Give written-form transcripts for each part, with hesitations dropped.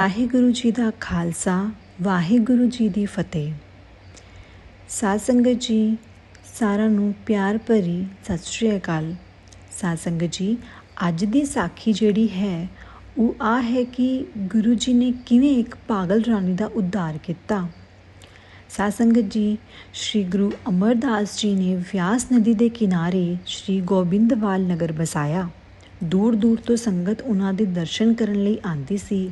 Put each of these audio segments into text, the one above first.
ਵਾਹਿਗੁਰੂ ਜੀ ਦਾ ਖਾਲਸਾ, ਵਾਹਿਗੁਰੂ ਜੀ ਦੀ ਫਤਿਹ। ਸਾਧ ਸੰਗਤ ਜੀ, ਸਾਰਿਆਂ ਨੂੰ ਪਿਆਰ ਭਰੀ ਸਤਿ ਸ਼੍ਰੀ ਅਕਾਲ। ਸਾਧ ਸੰਗਤ ਜੀ, ਅੱਜ ਦੀ ਸਾਖੀ ਜਿਹੜੀ ਹੈ ਉਹ ਆ ਹੈ ਕਿ ਗੁਰੂ ਜੀ ਨੇ ਕਿਵੇਂ ਇੱਕ ਪਾਗਲ ਰਾਣੀ ਦਾ ਉद्धार ਕੀਤਾ। ਸਾਧ ਸੰਗਤ ਜੀ, ਸ਼੍ਰੀ ਗੁਰੂ ਅਮਰਦਾਸ ਜੀ ਨੇ ਵਿਆਸ ਨਦੀ ਦੇ ਕਿਨਾਰੇ ਸ਼੍ਰੀ ਗੋਬਿੰਦਵਾਲ ਨਗਰ ਬਸਾਇਆ। ਦੂਰ ਦੂਰ ਤੋਂ ਸੰਗਤ ਉਹਨਾਂ ਦੇ ਦਰਸ਼ਨ ਕਰਨ ਲਈ ਆਉਂਦੀ ਸੀ।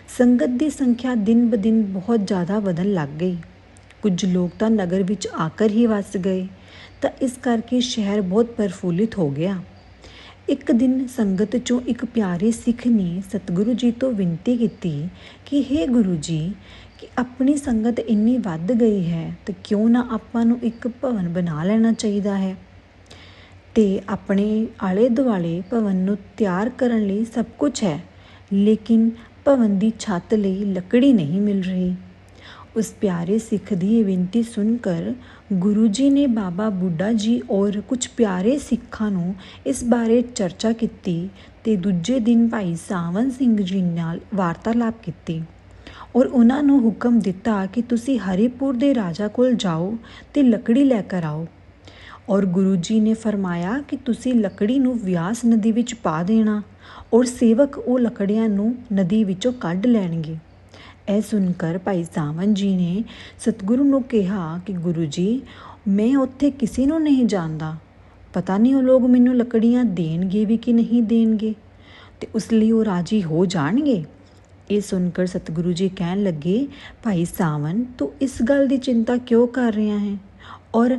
ਸੰਗਤ ਦੀ ਸੰਖਿਆ ਦਿਨ ਬ ਦਿਨ ਬਹੁਤ ਜ਼ਿਆਦਾ ਵਧਣ ਲੱਗ ਗਈ। ਕੁਝ ਲੋਕ ਤਾਂ ਨਗਰ ਵਿੱਚ ਆਕਰ ਹੀ ਵਸ ਗਏ, ਤਾਂ ਇਸ ਕਰਕੇ ਸ਼ਹਿਰ ਬਹੁਤ ਪ੍ਰਫੁੱਲਿਤ ਹੋ ਗਿਆ। ਇੱਕ ਦਿਨ ਸੰਗਤ 'ਚੋਂ ਇੱਕ ਪਿਆਰੇ ਸਿੱਖ ਨੇ ਸਤਿਗੁਰੂ ਜੀ ਤੋਂ ਬੇਨਤੀ ਕੀਤੀ ਕਿ ਹੇ ਗੁਰੂ ਜੀ, ਕਿ ਆਪਣੀ ਸੰਗਤ ਇੰਨੀ ਵੱਧ ਗਈ ਹੈ ਤਾਂ ਕਿਉਂ ਨਾ ਆਪਾਂ ਨੂੰ ਇੱਕ ਭਵਨ ਬਣਾ ਲੈਣਾ ਚਾਹੀਦਾ ਹੈ। ਅਤੇ ਆਪਣੇ ਆਲੇ ਦੁਆਲੇ ਭਵਨ ਨੂੰ ਤਿਆਰ ਕਰਨ ਲਈ ਸਭ ਕੁਝ ਹੈ, ਲੇਕਿਨ ਭਵਨ ਦੀ ਛੱਤ ਲਈ ਲੱਕੜੀ ਨਹੀਂ ਮਿਲ ਰਹੀ। ਉਸ ਪਿਆਰੇ ਸਿੱਖ ਦੀ ਇਹ ਬੇਨਤੀ ਸੁਣ ਕਰ ਗੁਰੂ ਜੀ ਨੇ ਬਾਬਾ ਬੁੱਢਾ ਜੀ ਔਰ ਕੁਝ ਪਿਆਰੇ ਸਿੱਖਾਂ ਨੂੰ ਇਸ ਬਾਰੇ ਚਰਚਾ ਕੀਤੀ ਅਤੇ ਦੂਜੇ ਦਿਨ ਭਾਈ ਸਾਵਨ ਸਿੰਘ ਜੀ ਨਾਲ ਵਾਰਤਾਲਾਪ ਕੀਤੀ ਔਰ ਉਹਨਾਂ ਨੂੰ ਹੁਕਮ ਦਿੱਤਾ ਕਿ ਤੁਸੀਂ ਹਰੀਪੁਰ ਦੇ ਰਾਜਾ ਕੋਲ ਜਾਓ ਅਤੇ ਲੱਕੜੀ ਲੈ ਕਰ ਆਓ। ਔਰ ਗੁਰੂ ਜੀ ਨੇ ਫਰਮਾਇਆ ਕਿ ਤੁਸੀਂ ਲੱਕੜੀ ਨੂੰ ਵਿਆਸ ਨਦੀ ਵਿੱਚ ਪਾ ਦੇਣਾ ਔਰ ਸੇਵਕ ਉਹ ਲੱਕੜੀਆਂ ਨੂੰ ਨਦੀ ਵਿੱਚੋਂ ਕੱਢ ਲੈਣਗੇ। ਇਹ ਸੁਣ ਕਰ ਭਾਈ ਸਾਵਨ ਜੀ ਨੇ ਸਤਿਗੁਰੂ ਨੂੰ ਕਿਹਾ ਕਿ ਗੁਰੂ ਜੀ, ਮੈਂ ਉੱਥੇ ਕਿਸੇ ਨੂੰ ਨਹੀਂ ਜਾਣਦਾ, ਪਤਾ ਨਹੀਂ ਉਹ ਲੋਕ ਮੈਨੂੰ ਲੱਕੜੀਆਂ ਦੇਣਗੇ ਵੀ ਕਿ ਨਹੀਂ ਦੇਣਗੇ, ਅਤੇ ਉਸ ਲਈ ਉਹ ਰਾਜੀ ਹੋ ਜਾਣਗੇ। ਇਹ ਸੁਣ ਕਰ ਸਤਿਗੁਰੂ ਜੀ ਕਹਿਣ ਲੱਗੇ, ਭਾਈ ਸਾਵਨ, ਤੂੰ ਇਸ ਗੱਲ ਦੀ ਚਿੰਤਾ ਕਿਉਂ ਕਰ ਰਿਹਾ ਹੈ। ਔਰ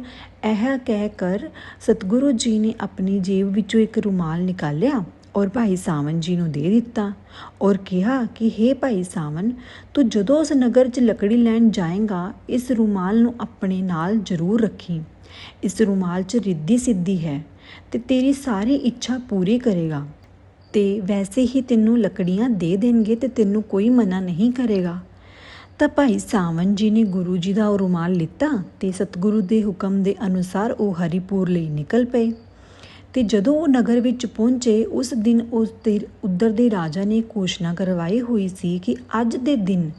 ਇਹ ਕਹਿ ਕਰ ਸਤਿਗੁਰੂ ਜੀ ਨੇ ਆਪਣੀ ਜੇਬ ਵਿੱਚੋਂ ਇੱਕ ਰੁਮਾਲ ਨਿਕਾਲਿਆ ਔਰ ਭਾਈ ਸਾਵਨ ਜੀ ਨੂੰ ਦੇ ਦਿੱਤਾ ਔਰ ਕਿਹਾ ਕਿ ਹੇ ਭਾਈ ਸਾਵਨ, ਤੂੰ ਜਦੋਂ ਉਸ ਨਗਰ 'ਚ ਲੱਕੜੀ ਲੈਣ ਜਾਏਗਾ, ਇਸ ਰੁਮਾਲ ਨੂੰ ਆਪਣੇ ਨਾਲ ਜ਼ਰੂਰ ਰੱਖੀ। ਇਸ ਰੁਮਾਲ 'ਚ ਰਿੱਧੀ ਸਿੱਧੀ ਹੈ ਅਤੇ ਤੇਰੀ ਸਾਰੀ ਇੱਛਾ ਪੂਰੀ ਕਰੇਗਾ, ਅਤੇ ਵੈਸੇ ਹੀ ਤੈਨੂੰ ਲੱਕੜੀਆਂ ਦੇ ਦੇਣਗੇ ਅਤੇ ਤੈਨੂੰ ਕੋਈ ਮਨਾ ਨਹੀਂ ਕਰੇਗਾ। ਤਾਂ ਭਾਈ ਸਾਵਨ ਜੀ ਨੇ ਗੁਰੂ ਜੀ ਦਾ ਉਹ ਰੁਮਾਲ ਲਿੱਤਾ ਅਤੇ ਸਤਿਗੁਰੂ ਦੇ ਹੁਕਮ ਦੇ ਅਨੁਸਾਰ ਉਹ ਹਰੀਪੁਰ ਲਈ ਨਿਕਲ ਪਏ। ਅਤੇ ਜਦੋਂ ਉਹ ਨਗਰ ਵਿੱਚ ਪਹੁੰਚੇ, ਉਸ ਦਿਨ ਉੱਧਰ ਦੇ ਰਾਜਾ ਨੇ ਘੋਸ਼ਣਾ ਕਰਵਾਈ ਹੋਈ ਸੀ ਕਿ ਅੱਜ ਦੇ ਦਿਨ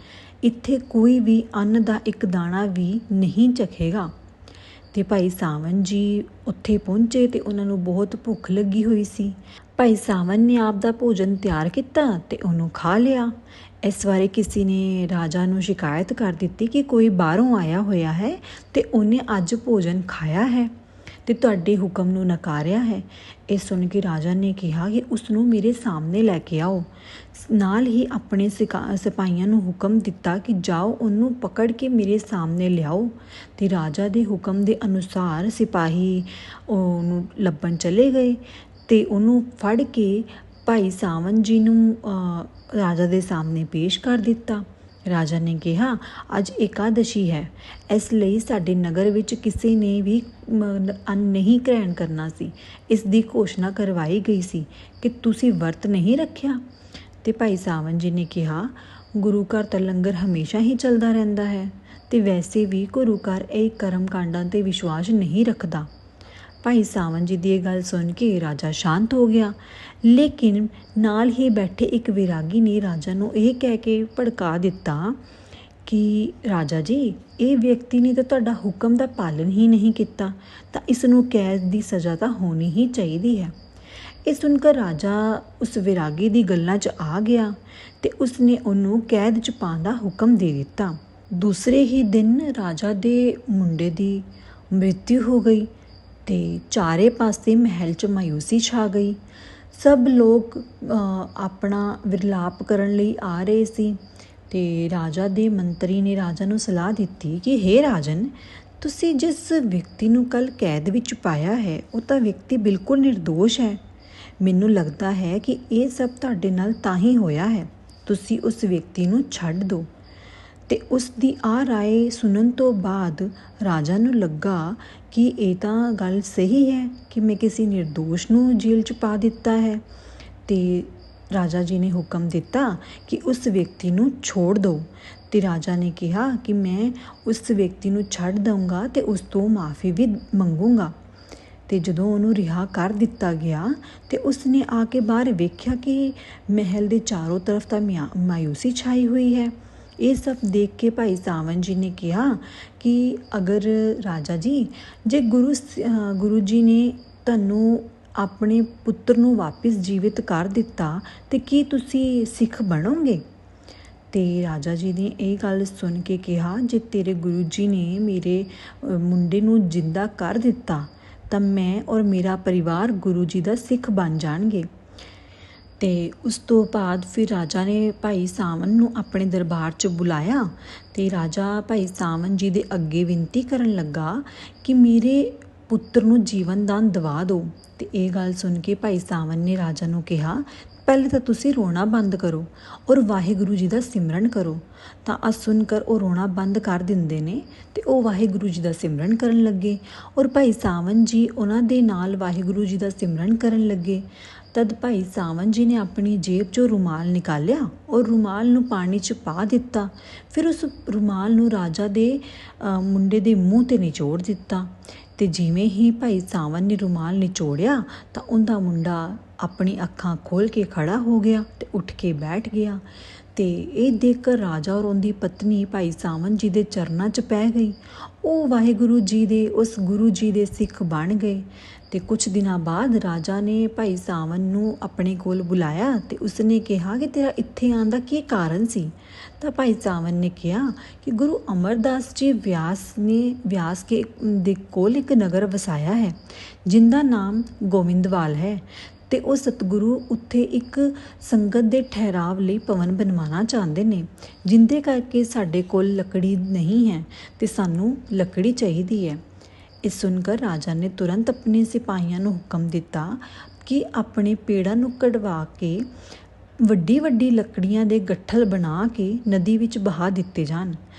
ਇੱਥੇ ਕੋਈ ਵੀ ਅੰਨ ਦਾ ਇੱਕ ਦਾਣਾ ਵੀ ਨਹੀਂ ਚਖੇਗਾ। ਅਤੇ ਭਾਈ ਸਾਵਨ ਜੀ ਉੱਥੇ ਪਹੁੰਚੇ ਅਤੇ ਉਹਨਾਂ ਨੂੰ ਬਹੁਤ ਭੁੱਖ ਲੱਗੀ ਹੋਈ ਸੀ। ਭਾਈ ਸਾਵਨ ਨੇ ਆਪ ਦਾ ਭੋਜਨ ਤਿਆਰ ਕੀਤਾ ਅਤੇ ਉਹਨੂੰ ਖਾ ਲਿਆ। ਇਸ ਬਾਰੇ ਕਿਸੇ ਨੇ ਰਾਜਾ ਨੂੰ ਸ਼ਿਕਾਇਤ ਕਰ ਦਿੱਤੀ ਕਿ ਕੋਈ ਬਾਹਰੋਂ ਆਇਆ ਹੋਇਆ ਹੈ ਅਤੇ ਉਹਨੇ ਅੱਜ ਭੋਜਨ ਖਾਇਆ ਹੈ ਅਤੇ ਤੁਹਾਡੇ ਹੁਕਮ ਨੂੰ ਨਕਾਰਿਆ ਹੈ। ਇਹ ਸੁਣ ਕੇ ਰਾਜਾ ਨੇ ਕਿਹਾ ਕਿ ਉਸ ਨੂੰ ਮੇਰੇ ਸਾਹਮਣੇ ਲੈ ਕੇ ਆਓ। ਨਾਲ ਹੀ ਆਪਣੇ ਸਿਪਾਹੀਆਂ ਨੂੰ ਹੁਕਮ ਦਿੱਤਾ ਕਿ ਜਾਓ ਉਹਨੂੰ ਪਕੜ ਕੇ ਮੇਰੇ ਸਾਹਮਣੇ ਲਿਆਓ। ਅਤੇ ਰਾਜਾ ਦੇ ਹੁਕਮ ਦੇ ਅਨੁਸਾਰ ਸਿਪਾਹੀ ਉਹਨੂੰ ਲੱਭਣ ਚਲੇ ਗਏ ਅਤੇ ਉਹਨੂੰ ਫੜ ਕੇ ਭਾਈ ਸਾਵਨ ਜੀ ਨੂੰ ਰਾਜਾ ਦੇ ਸਾਹਮਣੇ ਪੇਸ਼ ਕਰ ਦਿੱਤਾ। ਰਾਜਾ ਨੇ ਕਿਹਾ, ਅੱਜ ਇਕਾਦਸ਼ੀ ਹੈ, ਇਸ ਲਈ ਸਾਡੇ ਨਗਰ ਵਿੱਚ ਕਿਸੇ ਨੇ ਵੀ ਅੰਨ ਨਹੀਂ ਗ੍ਰਹਿਣ ਕਰਨਾ ਸੀ। ਇਸ ਦੀ ਘੋਸ਼ਣਾ ਕਰਵਾਈ ਗਈ ਸੀ ਕਿ ਤੁਸੀਂ ਵਰਤ ਨਹੀਂ ਰੱਖਿਆ। ਅਤੇ ਭਾਈ ਸਾਵਨ ਜੀ ਨੇ ਕਿਹਾ, ਗੁਰੂ ਘਰ ਤਾਂ ਲੰਗਰ ਹਮੇਸ਼ਾ ਹੀ ਚੱਲਦਾ ਰਹਿੰਦਾ ਹੈ ਅਤੇ ਵੈਸੇ ਵੀ ਗੁਰੂ ਘਰ ਇਹ ਕਰਮ ਕਾਂਡਾਂ 'ਤੇ ਵਿਸ਼ਵਾਸ ਨਹੀਂ ਰੱਖਦਾ। ਭਾਈ ਸਾਵਨ ਜੀ ਦੀ ਇਹ ਗੱਲ ਸੁਣ ਕੇ ਰਾਜਾ ਸ਼ਾਂਤ ਹੋ ਗਿਆ, ਲੇਕਿਨ ਨਾਲ ਹੀ ਬੈਠੇ ਇੱਕ ਵਿਰਾਗੀ ਨੇ ਰਾਜਾ ਨੂੰ ਇਹ ਕਹਿ ਕੇ ਭੜਕਾ ਦਿੱਤਾ ਕਿ ਰਾਜਾ ਜੀ, ਇਹ ਵਿਅਕਤੀ ਨੇ ਤਾਂ ਤੁਹਾਡਾ ਹੁਕਮ ਦਾ ਪਾਲਣ ਹੀ ਨਹੀਂ ਕੀਤਾ, ਤਾਂ ਇਸ ਨੂੰ ਕੈਦ ਦੀ ਸਜ਼ਾ ਤਾਂ ਹੋਣੀ ਹੀ ਚਾਹੀਦੀ ਹੈ। ਇਹ ਸੁਣ ਕਰ ਰਾਜਾ ਉਸ ਵਿਰਾਗੀ ਦੀ ਗੱਲਾਂ 'ਚ ਆ ਗਿਆ ਅਤੇ ਉਸਨੇ ਉਹਨੂੰ ਕੈਦ 'ਚ ਪਾਉਣ ਦਾ ਹੁਕਮ ਦੇ ਦਿੱਤਾ। ਦੂਸਰੇ ਹੀ ਦਿਨ ਰਾਜਾ ਦੇ ਮੁੰਡੇ ਦੀ ਮ੍ਰਿਤਿੂ ਹੋ ਗਈ ਅਤੇ ਚਾਰੇ ਪਾਸੇ ਮਹਿਲ 'ਚ ਮਾਯੂਸੀ ਛਾ ਗਈ। ਸਭ ਲੋਕ ਆਪਣਾ ਵਿਰਲਾਪ ਕਰਨ ਲਈ ਆ ਰਹੇ ਸੀ ਅਤੇ ਰਾਜਾ ਦੇ ਮੰਤਰੀ ਨੇ ਰਾਜਾ ਨੂੰ ਸਲਾਹ ਦਿੱਤੀ ਕਿ ਹੇ ਰਾਜਨ, ਤੁਸੀਂ ਜਿਸ ਵਿਅਕਤੀ ਨੂੰ ਕੱਲ੍ਹ ਕੈਦ ਵਿੱਚ ਪਾਇਆ ਹੈ, ਉਹ ਤਾਂ ਵਿਅਕਤੀ ਬਿਲਕੁਲ ਨਿਰਦੋਸ਼ ਹੈ। ਮੈਨੂੰ ਲੱਗਦਾ ਹੈ ਕਿ ਇਹ ਸਭ ਤੁਹਾਡੇ ਨਾਲ ਤਾਂ ਹੀ ਹੋਇਆ ਹੈ। ਤੁਸੀਂ ਉਸ ਵਿਅਕਤੀ ਨੂੰ ਛੱਡ ਦਿਓ। ਅਤੇ ਉਸ ਦੀ ਆਹ ਰਾਏ ਸੁਣਨ ਤੋਂ ਬਾਅਦ ਰਾਜਾ ਨੂੰ ਲੱਗਾ ਕਿ ਇਹ ਤਾਂ ਗੱਲ ਸਹੀ ਹੈ ਕਿ ਮੈਂ ਕਿਸੇ ਨਿਰਦੋਸ਼ ਨੂੰ ਜੇਲ੍ਹ 'ਚ ਪਾ ਦਿੱਤਾ ਹੈ। ਅਤੇ ਰਾਜਾ ਜੀ ਨੇ ਹੁਕਮ ਦਿੱਤਾ ਕਿ ਉਸ ਵਿਅਕਤੀ ਨੂੰ ਛੋੜ ਦਿਓ। ਅਤੇ ਰਾਜਾ ਨੇ ਕਿਹਾ ਕਿ ਮੈਂ ਉਸ ਵਿਅਕਤੀ ਨੂੰ ਛੱਡ ਦਊਂਗਾ ਅਤੇ ਉਸ ਤੋਂ ਮਾਫੀ ਵੀ ਮੰਗੂੰਗਾ। ਤੇ ਜਦੋਂ ਉਹਨੂੰ ਰਿਹਾ ਕਰ ਦਿੱਤਾ ਗਿਆ ਤੇ ਉਸਨੇ ਆ ਕੇ ਬਾਹਰ ਵੇਖਿਆ ਕਿ ਮਹਿਲ ਦੇ ਚਾਰੋਂ ਤਰਫ ਤਾਂ ਮਾਯੂਸੀ ਛਾਈ ਹੋਈ ਹੈ। ਇਹ ਸਭ ਦੇਖ ਕੇ ਭਾਈ ਸਾਵਨ ਜੀ ਨੇ ਕਿਹਾ ਕਿ ਅਗਰ ਰਾਜਾ ਜੀ, ਜੇ ਗੁਰੂ ਜੀ ਨੇ ਤੁਹਾਨੂੰ ਆਪਣੇ ਪੁੱਤਰ ਨੂੰ ਵਾਪਿਸ ਜੀਵਿਤ ਕਰ ਦਿੱਤਾ ਤੇ ਕੀ ਤੁਸੀਂ ਸਿੱਖ ਬਣੋਗੇ? ਤੇ ਰਾਜਾ ਜੀ ਨੇ ਇਹ ਗੱਲ ਸੁਣ ਕੇ ਕਿਹਾ, ਜੇ ਤੇਰੇ ਗੁਰੂ ਜੀ ਨੇ ਮੇਰੇ ਮੁੰਡੇ ਨੂੰ ਜਿੰਦਾ ਕਰ ਦਿੱਤਾ ਤਾਂ ਮੈਂ ਔਰ ਮੇਰਾ ਪਰਿਵਾਰ ਗੁਰੂ ਜੀ ਦਾ ਸਿੱਖ ਬਣ ਜਾਣਗੇ। ਤੇ ਉਸ ਤੋਂ ਬਾਅਦ ਫਿਰ ਰਾਜਾ ਨੇ ਭਾਈ ਸਾਵਨ ਨੂੰ ਆਪਣੇ ਦਰਬਾਰ 'ਚ ਬੁਲਾਇਆ ਤੇ ਰਾਜਾ ਭਾਈ ਸਾਵਨ ਜੀ ਦੇ ਅੱਗੇ ਬੇਨਤੀ ਕਰਨ ਲੱਗਾ ਕਿ ਮੇਰੇ ਪੁੱਤਰ ਨੂੰ ਜੀਵਨ ਦਾਨ ਦਵਾ ਦਿਓ। ਤੇ ਇਹ ਗੱਲ ਸੁਣ ਕੇ ਭਾਈ ਸਾਵਨ ਨੇ ਰਾਜਾ ਨੂੰ ਕਿਹਾ, ਪਹਿਲੇ ਤਾਂ ਤੁਸੀਂ ਰੋਣਾ ਬੰਦ ਕਰੋ ਔਰ ਵਾਹਿਗੁਰੂ ਜੀ ਦਾ ਸਿਮਰਨ ਕਰੋ। ਤਾਂ ਆ ਸੁਣ ਕਰ ਉਹ ਰੋਣਾ ਬੰਦ ਕਰ ਦਿੰਦੇ ਨੇ ਤੇ ਉਹ ਵਾਹਿਗੁਰੂ ਜੀ ਦਾ ਸਿਮਰਨ ਕਰਨ ਲੱਗੇ ਔਰ ਭਾਈ ਸਾਵਨ ਜੀ ਉਹਨਾਂ ਦੇ ਨਾਲ ਵਾਹਿਗੁਰੂ ਜੀ ਦਾ ਸਿਮਰਨ ਕਰਨ ਲੱਗੇ। ਤਦ ਭਾਈ ਸਾਵਨ ਜੀ ਨੇ ਆਪਣੀ ਜੇਬ 'ਚੋਂ ਰੁਮਾਲ ਨਿਕਾਲਿਆ ਔਰ ਰੁਮਾਲ ਨੂੰ ਪਾਣੀ 'ਚ ਪਾ ਦਿੱਤਾ। ਫਿਰ ਉਸ ਰੁਮਾਲ ਨੂੰ ਰਾਜਾ ਦੇ ਮੁੰਡੇ ਦੇ ਮੂੰਹ 'ਤੇ ਨਿਚੋੜ ਦਿੱਤਾ। ਤੇ ਜਿਵੇਂ ਹੀ ਭਾਈ ਸਾਵਨ ਨੇ ਰੁਮਾਲ ਨਿਚੋੜਿਆ ਤਾਂ ਉਹਦਾ ਮੁੰਡਾ ਆਪਣੀ ਅੱਖਾਂ ਖੋਲ੍ਹ ਕੇ ਖੜਾ ਹੋ ਗਿਆ ਤੇ ਉੱਠ ਕੇ ਬੈਠ ਗਿਆ। ਤੇ ਇਹ ਦੇਖ ਕਰ ਰਾਜਾ ਔਰ ਉਹਦੀ ਪਤਨੀ ਭਾਈ ਸਾਵਨ ਜੀ ਦੇ ਚਰਨਾਂ 'ਚ ਪੈ ਗਈ। ਉਹ ਵਾਹਿਗੁਰੂ ਜੀ ਦੇ ਉਸ ਗੁਰੂ ਜੀ ਦੇ ਸਿੱਖ ਬਣ ਗਏ। ਤੇ ਕੁਝ ਦਿਨਾਂ ਬਾਅਦ ਰਾਜਾ ਨੇ ਭਾਈ ਸਾਵਨ ਨੂੰ ਆਪਣੇ ਕੋਲ ਬੁਲਾਇਆ ਤੇ ਉਸਨੇ ਕਿਹਾ ਕਿ ਤੇਰਾ ਇੱਥੇ ਆਉਣ ਦਾ ਕੀ ਕਾਰਨ ਸੀ? ਤਾਂ ਭਾਈ ਸਾਵਨ ਨੇ ਕਿਹਾ ਕਿ ਗੁਰੂ ਅਮਰਦਾਸ ਜੀ ਵਿਆਸ ਦੇ ਕੋਲ ਇੱਕ ਨਗਰ ਵਸਾਇਆ ਹੈ ਜਿੰਦਾ ਨਾਮ ਗੋਵਿੰਦਵਾਲ ਹੈ ਤੇ ਉਹ ਸਤਿਗੁਰੂ ਉੱਥੇ ਇੱਕ ਸੰਗਤ ਦੇ ਠਹਿਰਾਵ ਲਈ ਭਵਨ ਬਣਵਾਉਣਾ ਚਾਹੁੰਦੇ ਨੇ, ਜਿੰਦੇ ਕਰਕੇ ਸਾਡੇ ਕੋਲ ਲੱਕੜੀ ਨਹੀਂ ਹੈ ਤੇ ਸਾਨੂੰ ਲੱਕੜੀ ਚਾਹੀਦੀ ਹੈ। ਇਹ ਸੁਣकर ਰਾਜਾ ਨੇ ਤੁਰੰਤ ਆਪਣੇ ਸਿਪਾਹੀਆਂ ਨੂੰ ਹੁਕਮ ਦਿੱਤਾ ਕਿ ਆਪਣੇ ਪੇੜਾਂ ਨੂੰ ਕਢਵਾ ਕੇ ਵੱਡੀ ਵੱਡੀ ਲੱਕੜੀਆਂ ਦੇ ਗੱਠਲ ਬਣਾ ਕੇ ਨਦੀ ਵਿੱਚ ਬਹਾ ਦਿੱਤੇ ਜਾਣ।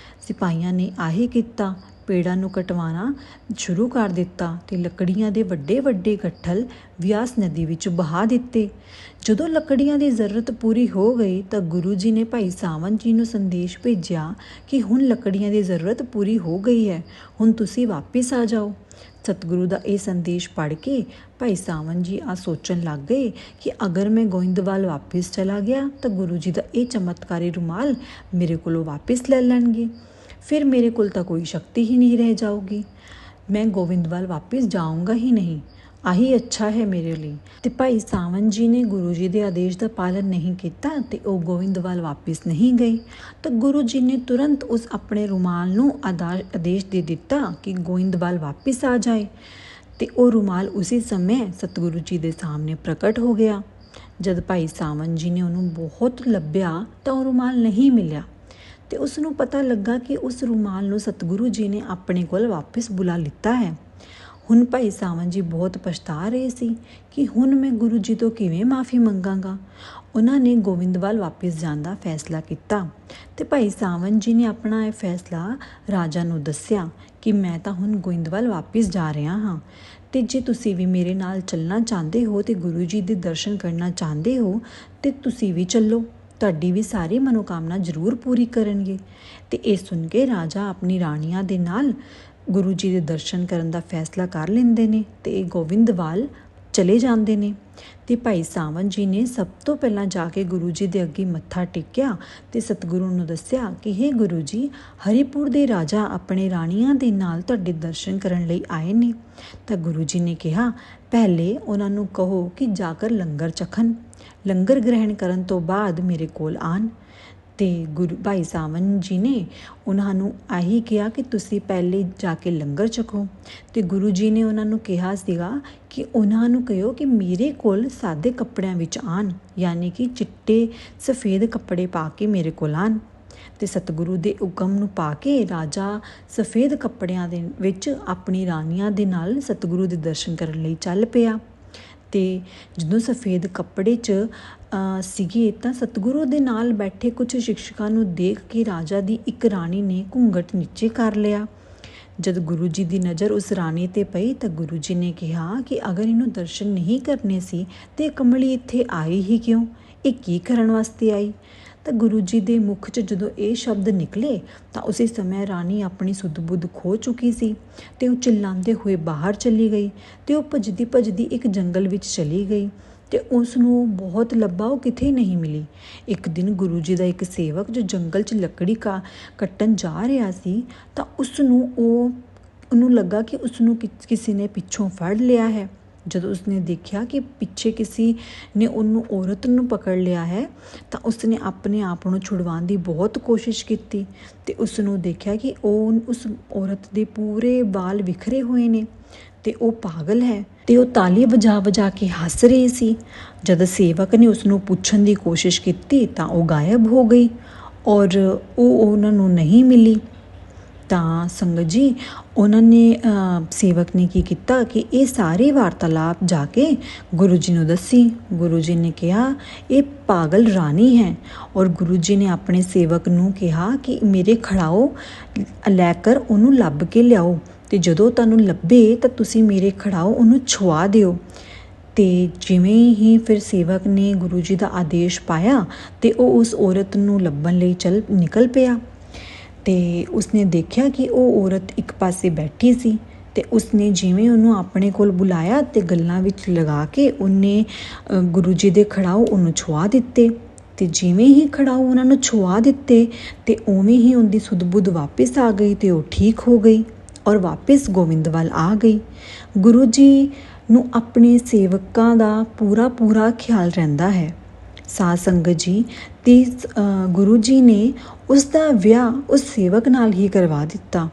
ਸਿਪਾਹੀਆਂ ਨੇ ਆਹੀ ਕੀਤਾ, ਪੇੜਾਂ ਨੂੰ ਕਟਵਾਉਣਾ ਸ਼ੁਰੂ ਕਰ ਦਿੱਤਾ ਤੇ ਲੱਕੜੀਆਂ ਦੇ ਵੱਡੇ ਵੱਡੇ ਗੱਠਲ ਵਿਆਸ ਨਦੀ ਵਿੱਚ ਬਹਾ ਦਿੱਤੇ। ਜਦੋਂ ਲੱਕੜੀਆਂ ਦੀ ਜ਼ਰੂਰਤ ਪੂਰੀ ਹੋ ਗਈ ਤਾਂ ਗੁਰੂ ਜੀ ਨੇ ਭਾਈ ਸਾਵਨ ਜੀ ਨੂੰ ਸੰਦੇਸ਼ ਭੇਜਿਆ ਕਿ ਹੁਣ ਲੱਕੜੀਆਂ ਦੀ ਜ਼ਰੂਰਤ ਪੂਰੀ ਹੋ ਗਈ ਹੈ, ਹੁਣ ਤੁਸੀਂ ਵਾਪਿਸ ਆ ਜਾਓ। ਸਤਿਗੁਰੂ ਦਾ ਇਹ ਸੰਦੇਸ਼ ਪੜ੍ਹ ਕੇ ਭਾਈ ਸਾਵਨ ਜੀ ਆ ਸੋਚਣ ਲੱਗ ਗਏ ਕਿ ਅਗਰ ਮੈਂ ਗੋਇੰਦਵਾਲ ਵਾਪਿਸ ਚਲਾ ਗਿਆ ਤਾਂ ਗੁਰੂ ਜੀ ਦਾ ਇਹ ਚਮਤਕਾਰੀ ਰੁਮਾਲ ਮੇਰੇ ਕੋਲੋਂ ਵਾਪਿਸ ਲੈ ਲੈਣਗੇ, ਫਿਰ ਮੇਰੇ ਕੋਲ ਤਾਂ ਕੋਈ ਸ਼ਕਤੀ ਹੀ ਨਹੀਂ ਰਹਿ ਜਾਊਗੀ, ਮੈਂ ਗੋਵਿੰਦਵਾਲ ਵਾਪਿਸ ਜਾਊਂਗਾ ਹੀ ਨਹੀਂ, ਆਹੀ ਅੱਛਾ ਹੈ ਮੇਰੇ ਲਈ। ਤੇ ਭਾਈ ਸਾਵਨ ਜੀ ਨੇ ਗੁਰੂ ਜੀ ਦੇ ਆਦੇਸ਼ ਦਾ ਪਾਲਨ ਨਹੀਂ ਕੀਤਾ ਤੇ ਉਹ ਗੋਵਿੰਦਵਾਲ ਵਾਪਿਸ ਨਹੀਂ ਗਏ। ਤਾਂ ਗੁਰੂ ਜੀ ਨੇ ਤੁਰੰਤ ਉਸ ਆਪਣੇ ਰੁਮਾਲ ਨੂੰ ਆਦੇਸ਼ ਦੇ ਦਿੱਤਾ ਕਿ ਗੋਇੰਦਵਾਲ ਵਾਪਿਸ ਆ ਜਾਏ ਤੇ ਉਹ ਰੁਮਾਲ ਉਸੇ ਸਮੇਂ ਸਤਿਗੁਰੂ ਜੀ ਦੇ ਸਾਹਮਣੇ ਪ੍ਰਗਟ ਹੋ ਗਿਆ। ਜਦ ਭਾਈ ਸਾਵਨ ਜੀ ਨੇ ਉਹਨੂੰ ਬਹੁਤ ਲੱਭਿਆ ਤਾਂ ਉਹ ਰੁਮਾਲ ਨਹੀਂ ਮਿਲਿਆ ਤੇ ਉਸ ਨੂੰ ਪਤਾ ਲੱਗਾ ਕਿ ਉਸ ਰੁਮਾਲ ਨੂੰ ਸਤਿਗੁਰੂ ਜੀ ਨੇ ਆਪਣੇ ਕੋਲ ਵਾਪਿਸ ਬੁਲਾ ਲਿੱਤਾ ਹੈ। ਹੁਣ ਭਾਈ ਸਾਵਨ ਜੀ ਬਹੁਤ ਪਛਤਾ ਰਹੇ ਸੀ ਕਿ ਹੁਣ ਮੈਂ ਗੁਰੂ ਜੀ ਤੋਂ ਕਿਵੇਂ ਮਾਫੀ ਮੰਗਾਂਗਾ। ਉਹਨਾਂ ਨੇ ਗੋਵਿੰਦਵਾਲ ਵਾਪਿਸ ਜਾਣ ਦਾ ਫੈਸਲਾ ਕੀਤਾ ਤੇ ਭਾਈ ਸਾਵਨ ਜੀ ਨੇ ਆਪਣਾ ਇਹ ਫੈਸਲਾ ਰਾਜਾ ਨੂੰ ਦੱਸਿਆ ਕਿ ਮੈਂ ਤਾਂ ਹੁਣ ਗੋਇੰਦਵਾਲ ਵਾਪਿਸ ਜਾ ਰਿਹਾ ਹਾਂ ਤੇ ਜੇ ਤੁਸੀਂ ਵੀ ਮੇਰੇ ਨਾਲ ਚੱਲਣਾ ਚਾਹੁੰਦੇ ਹੋ ਤੇ ਗੁਰੂ ਜੀ ਦੇ ਦਰਸ਼ਨ ਕਰਨਾ ਚਾਹੁੰਦੇ ਹੋ ਤੇ ਤੁਸੀਂ ਵੀ ਚੱਲੋ, ਤੁਹਾਡੀ ਵੀ ਸਾਰੀ ਮਨੋਕਾਮਨਾ ਜ਼ਰੂਰ ਪੂਰੀ ਕਰਨਗੇ। ਤੇ ਇਹ ਸੁਣ ਕੇ ਰਾਜਾ ਆਪਣੀ ਰਾਣੀਆਂ ਦੇ ਨਾਲ ਗੁਰੂ ਜੀ ਦੇ ਦਰਸ਼ਨ ਕਰਨ ਦਾ ਫੈਸਲਾ ਕਰ ਲੈਂਦੇ ਨੇ ਤੇ ਇਹ ਗੋਵਿੰਦਵਾਲ ਚਲੇ ਜਾਂਦੇ ਨੇ। ਤੇ ਭਾਈ ਸਾਵਨ ਜੀ ਨੇ ਸਭ ਤੋਂ ਪਹਿਲਾਂ ਜਾ ਕੇ ਗੁਰੂ ਜੀ ਦੇ ਅੱਗੇ ਮੱਥਾ ਟੇਕਿਆ ਤੇ ਸਤਿਗੁਰੂ ਨੂੰ ਦੱਸਿਆ ਕਿ ਹੇ ਗੁਰੂ ਜੀ, ਹਰੀਪੁਰ ਦੇ ਰਾਜਾ ਆਪਣੇ ਰਾਣੀਆਂ ਦੇ ਨਾਲ ਤੁਹਾਡੇ ਦਰਸ਼ਨ ਕਰਨ ਲਈ ਆਏ ਨੇ। ਤਾਂ ਗੁਰੂ ਜੀ ਨੇ ਕਿਹਾ, ਪਹਿਲੇ ਉਹਨਾਂ ਨੂੰ ਕਹੋ ਕਿ ਜਾ ਕਰ ਲੰਗਰ ਚਖਣ, ਲੰਗਰ ਗ੍ਰਹਿਣ ਕਰਨ ਤੋਂ ਬਾਅਦ ਮੇਰੇ ਕੋਲ ਆਉਣ। ਤੇ ਭਾਈ ਸਾਵਨ ਜੀ ਨੇ ਉਹਨਾਂ ਨੂੰ ਆਹੀ ਕਿਹਾ ਕਿ ਤੁਸੀਂ ਪਹਿਲੇ ਜਾ ਕੇ ਲੰਗਰ ਛਕੋ। ਤੇ ਗੁਰੂ ਜੀ ਨੇ ਉਹਨਾਂ ਨੂੰ ਕਿਹਾ ਸੀਗਾ ਕਿ ਉਹਨਾਂ ਨੂੰ ਕਹਿਓ ਕਿ ਮੇਰੇ ਕੋਲ ਸਾਦੇ ਕੱਪੜਿਆਂ ਵਿੱਚ ਆਉਣ, ਯਾਨੀ ਕਿ ਚਿੱਟੇ ਸਫੇਦ ਕੱਪੜੇ ਪਾ ਕੇ ਮੇਰੇ ਕੋਲ ਆਉਣ। ਤੇ ਸਤਿਗੁਰੂ ਦੇ ਹੁਕਮ ਨੂੰ ਪਾ ਕੇ ਰਾਜਾ ਸਫੇਦ ਕੱਪੜਿਆਂ ਦੇ ਵਿੱਚ ਆਪਣੀ ਰਾਣੀਆਂ ਦੇ ਨਾਲ ਸਤਿਗੁਰੂ ਦੇ ਦਰਸ਼ਨ ਕਰਨ ਲਈ ਚੱਲ ਪਿਆ। ਤੇ ਜਦੋਂ ਸਫੇਦ ਕੱਪੜੇ 'ਚ ਸੀਗੇ ਤਾਂ ਸਤਿਗੁਰੂ ਦੇ ਨਾਲ ਬੈਠੇ ਕੁਝ ਸ਼ਿਕਸ਼ਕਾਂ ਨੂੰ ਦੇਖ ਕੇ ਰਾਜਾ ਦੀ ਇੱਕ ਰਾਣੀ ਨੇ ਘੁੰਗਟ ਨੀਚੇ ਕਰ ਲਿਆ। ਜਦ ਗੁਰੂ ਜੀ ਦੀ ਨਜ਼ਰ ਉਸ ਰਾਣੀ 'ਤੇ ਪਈ ਤਾਂ ਗੁਰੂ ਜੀ ਨੇ ਕਿਹਾ ਕਿ ਅਗਰ ਇਹਨੂੰ ਦਰਸ਼ਨ ਨਹੀਂ ਕਰਨੇ ਸੀ ਤੇ ਕਮਲੀ ਇੱਥੇ ਆਈ ਹੀ ਕਿਉਂ, ਇਹ ਕੀ ਕਰਨ ਵਾਸਤੇ ਆਈ? ਤਾਂ ਗੁਰੂ ਜੀ ਦੇ ਮੁਖ 'ਚ ਜਦੋਂ ਇਹ ਸ਼ਬਦ ਨਿਕਲੇ ਤਾਂ ਉਸੇ ਸਮੇਂ ਰਾਣੀ ਆਪਣੀ ਸੁੱਧ ਬੁੱਧ ਖੋ ਚੁੱਕੀ ਸੀ ਅਤੇ ਉਹ ਚਿল্ਲਾਉਂਦੇ ਹੋਏ ਬਾਹਰ ਚਲੀ ਗਈ ਅਤੇ ਉਹ ਭੱਜਦੀ ਭੱਜਦੀ ਇੱਕ ਜੰਗਲ ਵਿੱਚ ਚਲੀ ਗਈ ਅਤੇ ਉਸ ਨੂੰ ਬਹੁਤ ਲੱਭਾ, ਉਹ ਕਿਤੇ ਨਹੀਂ ਮਿਲੀ। ਇੱਕ ਦਿਨ ਗੁਰੂ ਜੀ ਦਾ ਇੱਕ ਸੇਵਕ ਜੋ ਜੰਗਲ 'ਚ ਲੱਕੜੀ ਕੱਟਣ ਜਾ ਰਿਹਾ ਸੀ ਤਾਂ ਉਹਨੂੰ ਲੱਗਾ ਕਿ ਉਸਨੂੰ ਕਿਸੇ ਨੇ ਪਿੱਛੋਂ ਫੜ ਲਿਆ ਹੈ। ਜਦੋਂ ਉਸਨੇ ਦੇਖਿਆ ਕਿ ਪਿੱਛੇ ਕਿਸੇ ਨੇ ਉਹਨੂੰ ਔਰਤ ਨੂੰ ਪਕੜ ਲਿਆ ਹੈ ਤਾਂ ਉਸਨੇ ਆਪਣੇ ਆਪ ਨੂੰ ਛੁਡਵਾਉਣ ਦੀ ਬਹੁਤ ਕੋਸ਼ਿਸ਼ ਕੀਤੀ ਅਤੇ ਉਸਨੂੰ ਦੇਖਿਆ ਕਿ ਉਸ ਔਰਤ ਦੇ ਪੂਰੇ ਵਾਲ ਵਿਖਰੇ ਹੋਏ ਨੇ ਅਤੇ ਉਹ ਪਾਗਲ ਹੈ ਅਤੇ ਉਹ ਤਾਲੀ ਵਜਾ ਕੇ ਹੱਸ ਰਹੀ ਸੀ। ਜਦ ਸੇਵਕ ਨੇ ਉਸਨੂੰ ਪੁੱਛਣ ਦੀ ਕੋਸ਼ਿਸ਼ ਕੀਤੀ ਤਾਂ ਉਹ ਗਾਇਬ ਹੋ ਗਈ ਔਰ ਉਹ ਉਹਨਾਂ ਨੂੰ ਨਹੀਂ ਮਿਲੀ। ਤਾਂ ਸੰਗਤ ਜੀ ਉਹਨਾਂ ਨੇ ਸੇਵਕ ਨੇ ਕੀ ਕੀਤਾ ਕਿ ਇਹ ਸਾਰੀ ਵਾਰਤਾਲਾਪ ਜਾ ਕੇ ਗੁਰੂ ਜੀ ਨੂੰ ਦੱਸੀ। ਗੁਰੂ ਜੀ ਨੇ ਕਿਹਾ ਇਹ ਪਾਗਲ ਰਾਣੀ ਹੈ ਔਰ ਗੁਰੂ ਜੀ ਨੇ ਆਪਣੇ ਸੇਵਕ ਨੂੰ ਕਿਹਾ ਕਿ ਮੇਰੇ ਖੜਾਓ ਲੈ ਕਰ ਉਹਨੂੰ ਲੱਭ ਕੇ ਲਿਆਓ ਅਤੇ ਜਦੋਂ ਤੁਹਾਨੂੰ ਲੱਭੇ ਤਾਂ ਤੁਸੀਂ ਮੇਰੇ ਖੜਾਓ ਉਹਨੂੰ ਛੁਆ ਦਿਓ। ਅਤੇ ਜਿਵੇਂ ਹੀ ਫਿਰ ਸੇਵਕ ਨੇ ਗੁਰੂ ਜੀ ਦਾ ਆਦੇਸ਼ ਪਾਇਆ ਅਤੇ ਉਹ ਉਸ ਔਰਤ ਨੂੰ ਲੱਭਣ ਲਈ ਨਿਕਲ ਪਿਆ ਅਤੇ ਉਸਨੇ ਦੇਖਿਆ ਕਿ ਉਹ ਔਰਤ ਇੱਕ ਪਾਸੇ ਬੈਠੀ ਸੀ ਅਤੇ ਉਸਨੇ ਜਿਵੇਂ ਉਹਨੂੰ ਆਪਣੇ ਕੋਲ ਬੁਲਾਇਆ ਅਤੇ ਗੱਲਾਂ ਵਿੱਚ ਲਗਾ ਕੇ ਉਹਨੇ ਗੁਰੂ ਜੀ ਦੇ ਖੜਾਓ ਉਹਨੂੰ ਛੁਆ ਦਿੱਤੇ ਅਤੇ ਜਿਵੇਂ ਹੀ ਖੜਾਓ ਉਹਨਾਂ ਨੂੰ ਛੁਆ ਦਿੱਤੇ ਅਤੇ ਉਵੇਂ ਹੀ ਉਹਦੀ ਸੁੱਧ ਬੁੱਧ ਵਾਪਿਸ ਆ ਗਈ ਅਤੇ ਉਹ ਠੀਕ ਹੋ ਗਈ ਔਰ ਵਾਪਿਸ ਗੋਬਿੰਦਵਾਲ ਆ ਗਈ। ਗੁਰੂ ਜੀ ਨੂੰ ਆਪਣੇ ਸੇਵਕਾਂ ਦਾ ਪੂਰਾ ਖਿਆਲ ਰਹਿੰਦਾ ਹੈ। ਸਾਧ ਸੰਗਤ ਜੀ ਅਤੇ ਗੁਰੂ ਜੀ ਨੇ ਉਸ ਦਾ ਵਿਆਹ ਉਸ ਸੇਵਕ ਨਾਲ ਹੀ ਕਰਵਾ ਦਿੱਤਾ।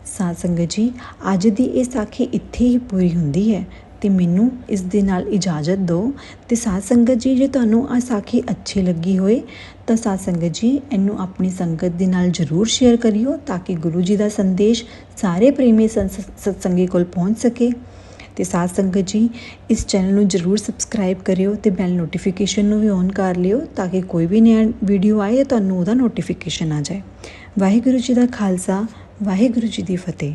ਸਾਧ ਸੰਗਤ ਜੀ ਅੱਜ ਦੀ ਇਹ ਸਾਖੀ ਇੱਥੇ ਹੀ ਪੂਰੀ ਹੁੰਦੀ ਹੈ ਅਤੇ ਮੈਨੂੰ ਇਸ ਦੇ ਨਾਲ ਇਜਾਜ਼ਤ ਦਿਓ। ਅਤੇ ਸਾਧ ਸੰਗਤ ਜੀ ਜੇ ਤੁਹਾਨੂੰ ਇਹ ਸਾਖੀ ਅੱਛੀ ਲੱਗੀ ਹੋਏ ਤਾਂ ਸਾਧ ਸੰਗਤ ਜੀ ਇਹਨੂੰ ਆਪਣੀ ਸੰਗਤ ਦੇ ਨਾਲ ਜ਼ਰੂਰ ਸ਼ੇਅਰ ਕਰਿਓ ਤਾਂ ਕਿ ਗੁਰੂ ਜੀ ਦਾ ਸੰਦੇਸ਼ ਸਾਰੇ ਪ੍ਰੇਮੀ ਸਤਸੰਗੀ ਕੋਲ ਪਹੁੰਚ ਸਕੇ। ਅਤੇ ਸਾਧ ਸੰਗਤ ਜੀ ਇਸ ਚੈਨਲ ਨੂੰ ਜ਼ਰੂਰ ਸਬਸਕ੍ਰਾਈਬ ਕਰਿਓ ਅਤੇ ਬੈਲ ਨੋਟੀਫਿਕੇਸ਼ਨ ਨੂੰ ਵੀ ਔਨ ਕਰ ਲਿਓ ਤਾਂ ਕਿ ਕੋਈ ਵੀ ਨया ਵੀਡੀਓ ਆਏ ਤੁਹਾਨੂੰ ਉਹਦਾ ਨੋਟੀਫਿਕੇਸ਼ਨ ਆ ਜਾਏ। ਵਾਹਿਗੁਰੂ ਜੀ ਦਾ ਖਾਲਸਾ, ਵਾਹਿਗੁਰੂ ਜੀ ਦੀ ਫਤਿਹ।